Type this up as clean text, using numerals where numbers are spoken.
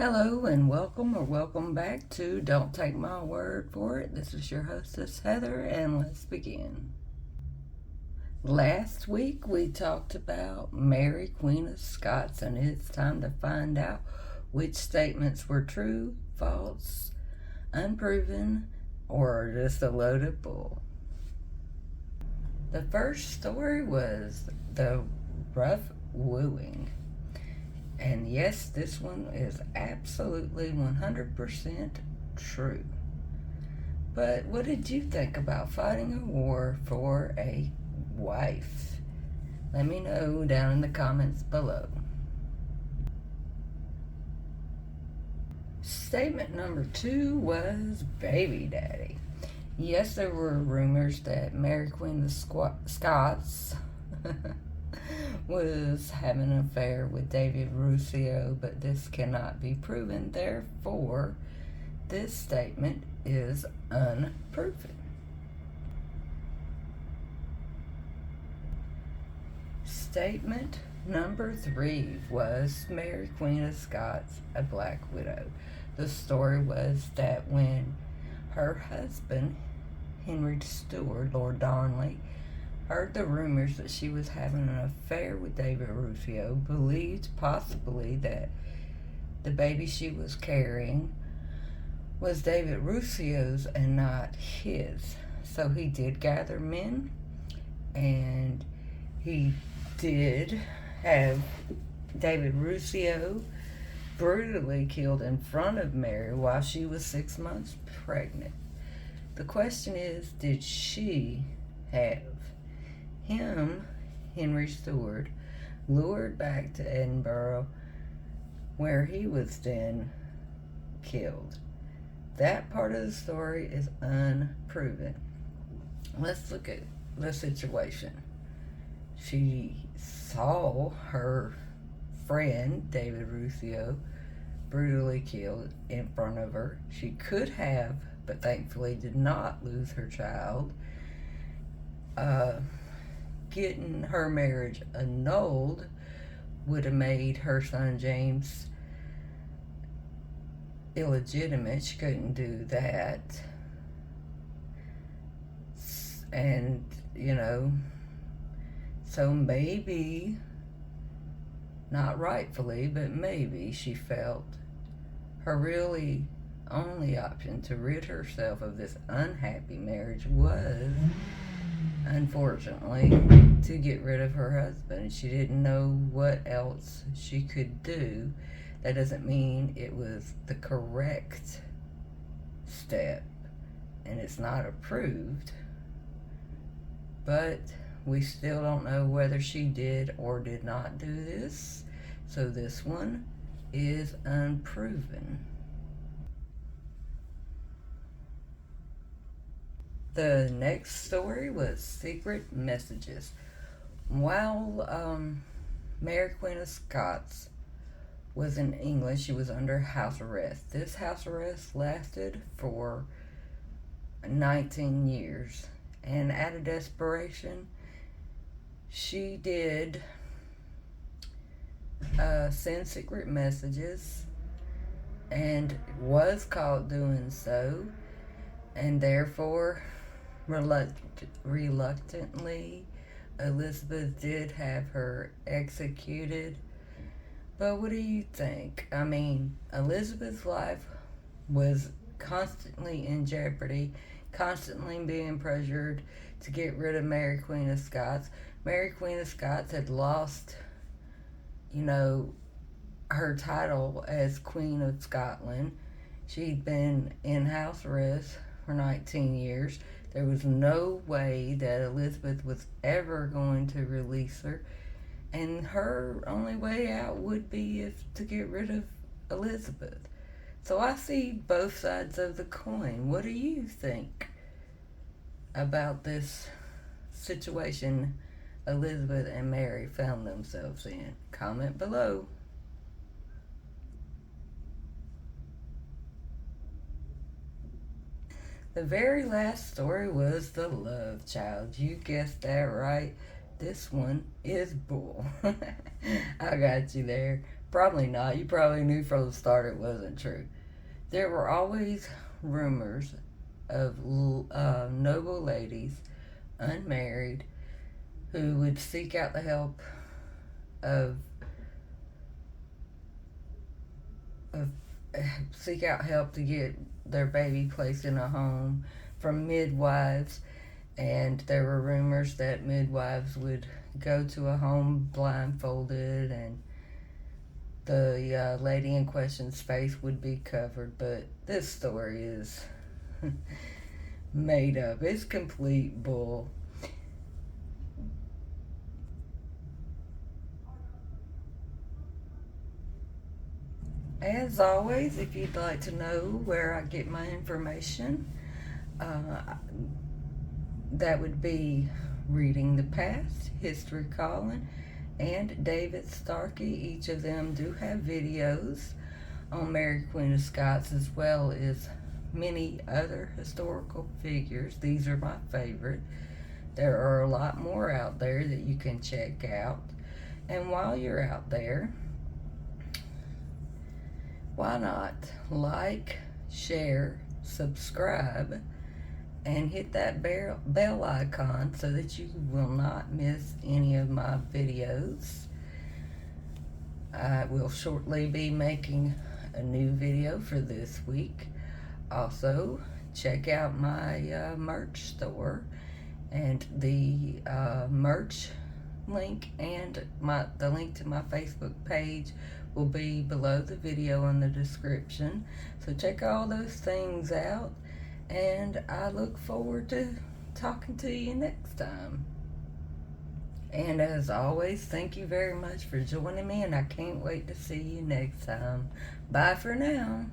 Hello and welcome back to Don't Take My Word for It. This is your hostess Heather, and let's begin. Last week we talked about Mary, Queen of Scots, and it's time to find out which statements were true, false, unproven, or just a load of bull. The first story was the rough wooing. And yes, this one is absolutely 100% true. But what did you think about fighting a war for a wife? Let me know down in the comments below. Statement number 2 was baby daddy. Yes, there were rumors that Mary Queen of Scots was having an affair with David Rousseau, but this cannot be proven. Therefore, this statement is unproven. Statement number 3 was Mary Queen of Scots a black widow. The story was that when her husband, Henry Stuart, Lord Darnley, heard the rumors that she was having an affair with David Rousseau, believed possibly that the baby she was carrying was David Rousseau's and not his. So he did gather men, and he did have David Rousseau brutally killed in front of Mary while she was 6 months pregnant. The question is, did she have him, Henry Stuart, lured back to Edinburgh, where he was then killed? That part of the story is unproven. Let's look at the situation. She saw her friend, David Rousseau, brutally killed in front of her. She could have, but thankfully did not, lose her child. Getting her marriage annulled would have made her son James illegitimate. She couldn't do that. And, so maybe, not rightfully, but maybe she felt her really only option to rid herself of this unhappy marriage was, unfortunately, to get rid of her husband. She didn't know what else she could do. That doesn't mean it was the correct step, and it's not approved, but we still don't know whether she did or did not do this, so this one is unproven. The next story was secret messages. While Mary Queen of Scots was in England, she was under house arrest. This house arrest lasted for 19 years. And out of desperation, she did send secret messages and was caught doing so. And therefore, reluctantly, Elizabeth did have her executed. But what do you think? I mean, Elizabeth's life was constantly in jeopardy, constantly being pressured to get rid of Mary Queen of Scots. Mary Queen of Scots had lost, her title as Queen of Scotland. She'd been in house arrest for 19 years. There was no way that Elizabeth was ever going to release her. And her only way out would be to get rid of Elizabeth. So I see both sides of the coin. What do you think about this situation Elizabeth and Mary found themselves in? Comment below. The very last story was the love child. You guessed that right. This one is bull. I got you there. Probably not. You probably knew from the start it wasn't true. There were always rumors of noble ladies, unmarried, who would seek out the help of of seek out help to get their baby placed in a home from midwives. And there were rumors that midwives would go to a home blindfolded, and the lady in question's face would be covered. But this story is made up. It's complete bull. As always, if you'd like to know where I get my information, that would be Reading the Past, History Calling, and David Starkey. Each of them do have videos on Mary Queen of Scots, as well as many other historical figures. These are my favorite. There are a lot more out there that you can check out. And while you're out there, why not like, share, subscribe, and hit that bell icon so that you will not miss any of my videos. I will shortly be making a new video for this week. Also, check out my merch store, and the merch link and the link to my Facebook page will be below the video in the description. So check all those things out, and I look forward to talking to you next time. And as always, thank you very much for joining me, and I can't wait to see you next time. Bye for now.